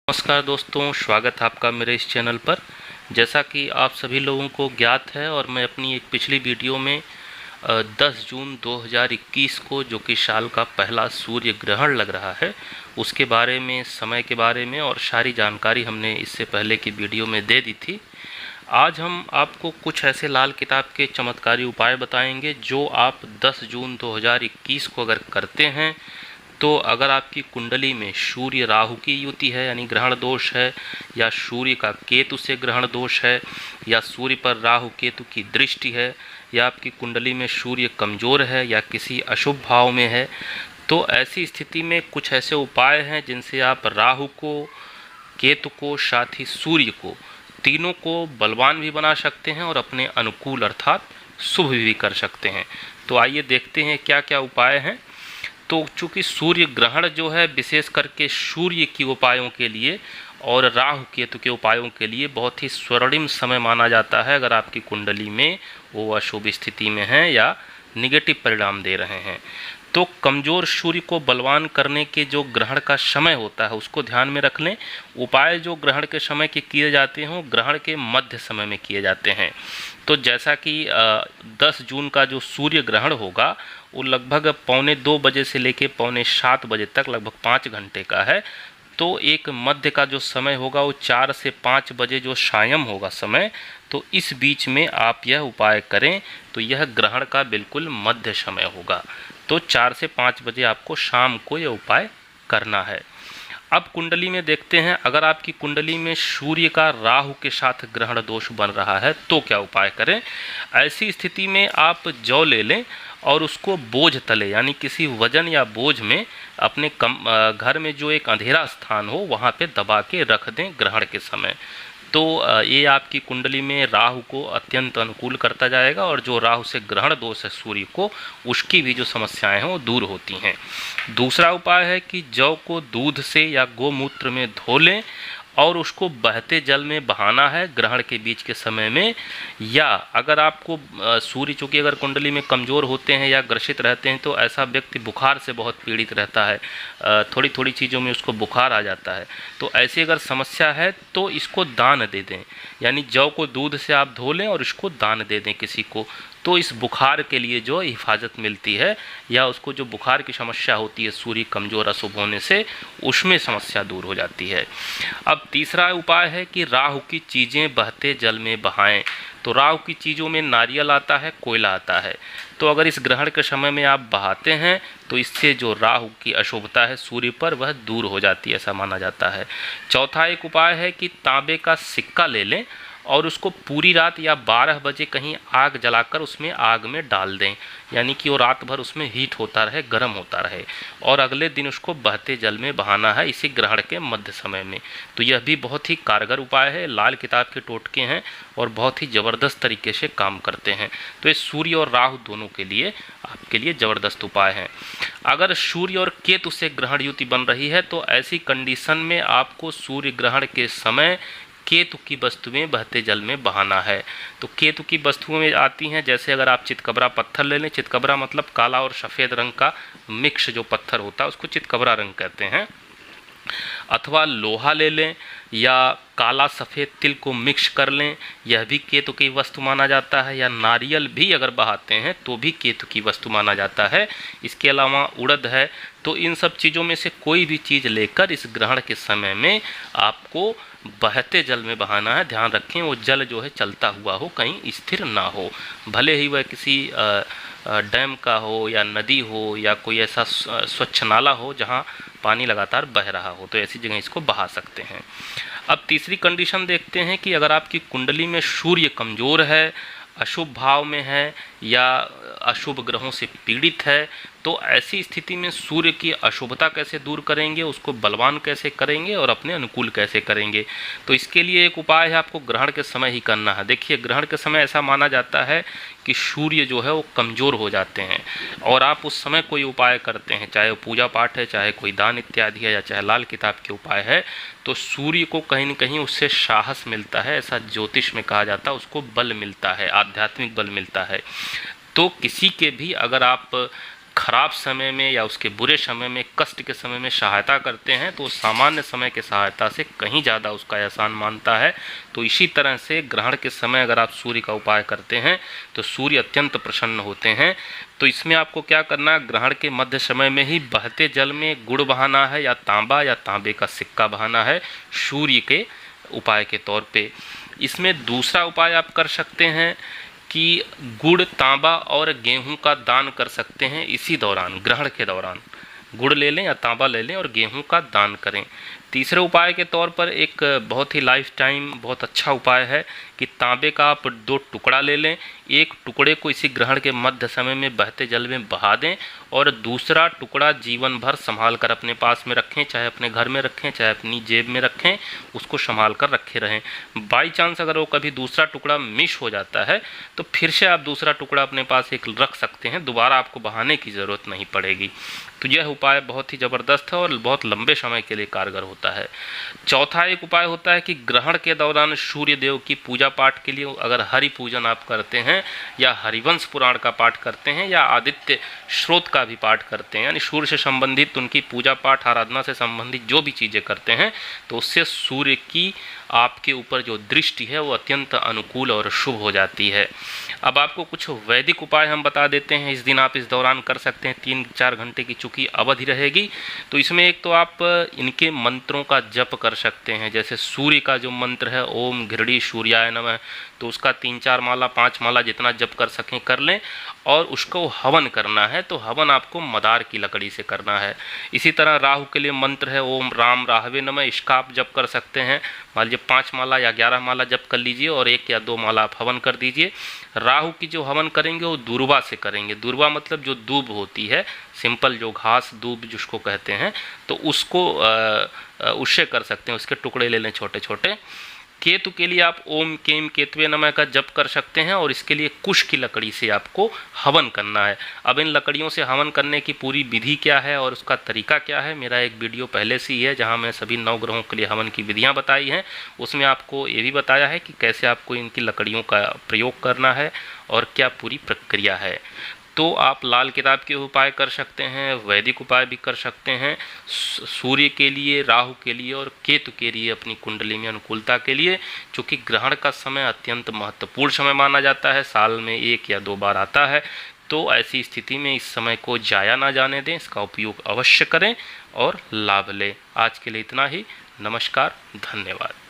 नमस्कार दोस्तों, स्वागत है आपका मेरे इस चैनल पर। जैसा कि आप सभी लोगों को ज्ञात है और मैं अपनी एक पिछली वीडियो में 10 जून 2021 को जो कि साल का पहला सूर्य ग्रहण लग रहा है उसके बारे में, समय के बारे में और सारी जानकारी हमने इससे पहले की वीडियो में दे दी थी। आज हम आपको कुछ ऐसे लाल किताब के चमत्कारी उपाय बताएंगे जो आप 10 जून 2021 को अगर करते हैं तो अगर आपकी कुंडली में सूर्य राहु की युति है यानी ग्रहण दोष है, या सूर्य का केतु से ग्रहण दोष है, या सूर्य पर राहु केतु की दृष्टि है, या आपकी कुंडली में सूर्य कमज़ोर है या किसी अशुभ भाव में है, तो ऐसी स्थिति में कुछ ऐसे उपाय हैं जिनसे आप राहु को, केतु को, साथ ही सूर्य को, तीनों को बलवान भी बना सकते हैं और अपने अनुकूल अर्थात शुभ भी कर सकते हैं। तो आइए देखते हैं क्या क्या उपाय हैं। तो चूँकि सूर्य ग्रहण जो है विशेष करके सूर्य के उपायों के लिए और राहु केतु के उपायों के लिए बहुत ही स्वर्णिम समय माना जाता है अगर आपकी कुंडली में वो अशुभ स्थिति में है या निगेटिव परिणाम दे रहे हैं। तो कमज़ोर सूर्य को बलवान करने के जो ग्रहण का समय होता है उसको ध्यान में रख लें। उपाय जो ग्रहण के समय के किए जाते हैं वो ग्रहण के मध्य समय में किए जाते हैं। तो जैसा कि 10 जून का जो सूर्य ग्रहण होगा वो लगभग 6:45 बजे से लेकर 6:45 बजे तक लगभग 5 घंटे का है। तो एक मध्य का जो समय होगा वो 4 से 5 बजे जो सायं होगा समय, तो इस बीच में आप यह उपाय करें तो यह ग्रहण का बिल्कुल मध्य समय होगा। तो 4 से 5 बजे आपको शाम को यह उपाय करना है। अब कुंडली में देखते हैं, अगर आपकी कुंडली में सूर्य का राहु के साथ ग्रहण दोष बन रहा है तो क्या उपाय करें। ऐसी स्थिति में आप जौ ले लें और उसको बोझ तले यानी किसी वजन या बोझ में अपने घर में जो एक अंधेरा स्थान हो वहाँ पे दबा के रख दें ग्रहण के समय। तो ये आपकी कुंडली में राहु को अत्यंत अनुकूल करता जाएगा और जो राहु से ग्रहण दोष है सूर्य को, उसकी भी जो समस्याएं हैं वो दूर होती हैं। दूसरा उपाय है कि जौ को दूध से या गोमूत्र में धो लें और उसको बहते जल में बहाना है ग्रहण के बीच के समय में। या अगर आपको सूर्य चूँकि अगर कुंडली में कमज़ोर होते हैं या ग्रसित रहते हैं तो ऐसा व्यक्ति बुखार से बहुत पीड़ित रहता है, थोड़ी थोड़ी चीज़ों में उसको बुखार आ जाता है, तो ऐसी अगर समस्या है तो इसको दान दे दें। यानी जौ को दूध से आप धो लें और इसको दान दे दें किसी को, तो इस बुखार के लिए जो हिफाजत मिलती है या उसको जो बुखार की समस्या होती है सूर्य कमज़ोर अशुभ होने से, उसमें समस्या दूर हो जाती है। अब तीसरा उपाय है कि राहु की चीज़ें बहते जल में बहाएं। तो राहु की चीज़ों में नारियल आता है, कोयला आता है, तो अगर इस ग्रहण के समय में आप बहाते हैं तो इससे जो राहु की अशुभता है सूर्य पर वह दूर हो जाती है, ऐसा माना जाता है। चौथा एक उपाय है कि तांबे का सिक्का ले लें और उसको पूरी रात या 12 बजे कहीं आग जलाकर उसमें आग में डाल दें, यानी कि वो रात भर उसमें हीट होता रहे, गर्म होता रहे, और अगले दिन उसको बहते जल में बहाना है इसी ग्रहण के मध्य समय में। तो यह भी बहुत ही कारगर उपाय है, लाल किताब के टोटके हैं और बहुत ही ज़बरदस्त तरीके से काम करते हैं। तो ये सूर्य और राहु दोनों के लिए आपके लिए ज़बरदस्त उपाय हैं। अगर सूर्य और केतु से ग्रहण युति बन रही है तो ऐसी कंडीशन में आपको सूर्य ग्रहण के समय केतु की वस्तुएं बहते जल में बहाना है। तो केतु की वस्तुओं में आती हैं, जैसे अगर आप चितकबरा पत्थर ले लें, चितकबरा मतलब काला और सफ़ेद रंग का मिक्स जो पत्थर होता है उसको चितकबरा रंग कहते हैं, अथवा लोहा ले लें या काला सफ़ेद तिल को मिक्स कर लें, यह भी केतु की वस्तु माना जाता है। या नारियल भी अगर बहाते हैं तो भी केतु की वस्तु माना जाता है। इसके अलावा उड़द है। तो इन सब चीज़ों में से कोई भी चीज़ लेकर इस ग्रहण के समय में आपको बहते जल में बहाना है। ध्यान रखें वो जल जो है चलता हुआ हो, कहीं स्थिर ना हो, भले ही वह किसी डैम का हो या नदी हो या कोई ऐसा स्वच्छ नाला हो जहाँ पानी लगातार बह रहा हो, तो ऐसी जगह इसको बहा सकते हैं। अब तीसरी कंडीशन देखते हैं कि अगर आपकी कुंडली में सूर्य कमज़ोर है, अशुभ भाव में है या अशुभ ग्रहों से पीड़ित है, तो ऐसी स्थिति में सूर्य की अशुभता कैसे दूर करेंगे, उसको बलवान कैसे करेंगे और अपने अनुकूल कैसे करेंगे। तो इसके लिए एक उपाय है, आपको ग्रहण के समय ही करना है। देखिए ग्रहण के समय ऐसा माना जाता है कि सूर्य जो है वो कमज़ोर हो जाते हैं और आप उस समय कोई उपाय करते हैं, चाहे वो पूजा पाठ है, चाहे कोई दान इत्यादि है या चाहे लाल किताब के उपाय है, तो सूर्य को कहीं न कहीं उससे साहस मिलता है, ऐसा ज्योतिष में कहा जाता है, उसको बल मिलता है, आध्यात्मिक बल मिलता है। तो किसी के भी अगर आप खराब समय में या उसके बुरे समय में, कष्ट के समय में सहायता करते हैं, तो सामान्य समय के सहायता से कहीं ज़्यादा उसका एहसान मानता है। तो इसी तरह से ग्रहण के समय अगर आप सूर्य का उपाय करते हैं तो सूर्य अत्यंत प्रसन्न होते हैं। तो इसमें आपको क्या करना है, ग्रहण के मध्य समय में ही बहते जल में गुड़ बहाना है या तांबे का सिक्का बहाना है सूर्य के उपाय के तौर पे। इसमें दूसरा उपाय आप कर सकते हैं कि गुड़, तांबा और गेहूं का दान कर सकते हैं इसी दौरान, ग्रहण के दौरान। गुड़ ले लें या तांबा ले लें और गेहूं का दान करें। तीसरे उपाय के तौर पर एक बहुत ही लाइफ टाइम बहुत अच्छा उपाय है कि तांबे का आप 2 टुकड़ा ले लें, एक टुकड़े को इसी ग्रहण के मध्य समय में बहते जल में बहा दें और दूसरा टुकड़ा जीवन भर संभाल कर अपने पास में रखें, चाहे अपने घर में रखें, चाहे अपनी जेब में रखें, उसको संभाल कर रखे रहें। बाई चांस अगर वो कभी दूसरा टुकड़ा मिस हो जाता है तो फिर से आप दूसरा टुकड़ा अपने पास एक रख सकते हैं, दोबारा आपको बहाने की ज़रूरत नहीं पड़ेगी। तो यह उपाय बहुत ही ज़बरदस्त है और बहुत लंबे समय के लिए कारगर होता है। चौथा एक उपाय होता है कि ग्रहण के दौरान सूर्य देव की पूजा पाठ के लिए अगर हरि पूजन आप करते हैं या हरिवंश पुराण का पाठ करते हैं या आदित्य स्रोत का भी पाठ करते हैं, यानी सूर्य से संबंधित उनकी पूजा पाठ आराधना से संबंधित जो भी चीज़ें करते हैं, तो उससे सूर्य की आपके ऊपर जो दृष्टि है वो अत्यंत अनुकूल और शुभ हो जाती है। अब आपको कुछ वैदिक उपाय हम बता देते हैं, इस दिन आप इस दौरान कर सकते हैं। 3-4 घंटे की चूँकि अवधि रहेगी, तो इसमें एक तो आप इनके मंत्रों का जप कर सकते हैं। जैसे सूर्य का जो मंत्र है ओम घृणी सूर्याय नमः, तो उसका 3-4 माला 5 माला जितना जप कर सकें कर लें और उसको हवन करना है। तो हवन आपको मदार की लकड़ी से करना है। इसी तरह राहु के लिए मंत्र है ओम राम राहवे नमः, इसका आप जप कर सकते हैं। मान लीजिए 5 माला या 11 माला जप कर लीजिए और 1 या 2 माला आप हवन कर दीजिए। राहु की जो हवन करेंगे वो दूर्वा से करेंगे। दूर्वा मतलब जो दूब होती है, सिंपल जो घास दूब जिसको कहते हैं, तो उसको उससे कर सकते हैं, उसके टुकड़े ले लें छोटे छोटे। केतु के लिए आप ओम केम केतवे नमः का जप कर सकते हैं और इसके लिए कुश की लकड़ी से आपको हवन करना है। अब इन लकड़ियों से हवन करने की पूरी विधि क्या है और उसका तरीका क्या है, मेरा एक वीडियो पहले से ही है जहां मैं सभी 9 ग्रहों के लिए हवन की विधियां बताई हैं। उसमें आपको ये भी बताया है कि कैसे आपको इनकी लकड़ियों का प्रयोग करना है और क्या पूरी प्रक्रिया है। तो आप लाल किताब के उपाय कर सकते हैं, वैदिक उपाय भी कर सकते हैं सूर्य के लिए, राहु के लिए और केतु के लिए अपनी कुंडली में अनुकूलता के लिए। चूँकि ग्रहण का समय अत्यंत महत्वपूर्ण समय माना जाता है, साल में 1 या 2 बार आता है, तो ऐसी स्थिति में इस समय को जाया ना जाने दें, इसका उपयोग अवश्य करें और लाभ लें। आज के लिए इतना ही। नमस्कार, धन्यवाद।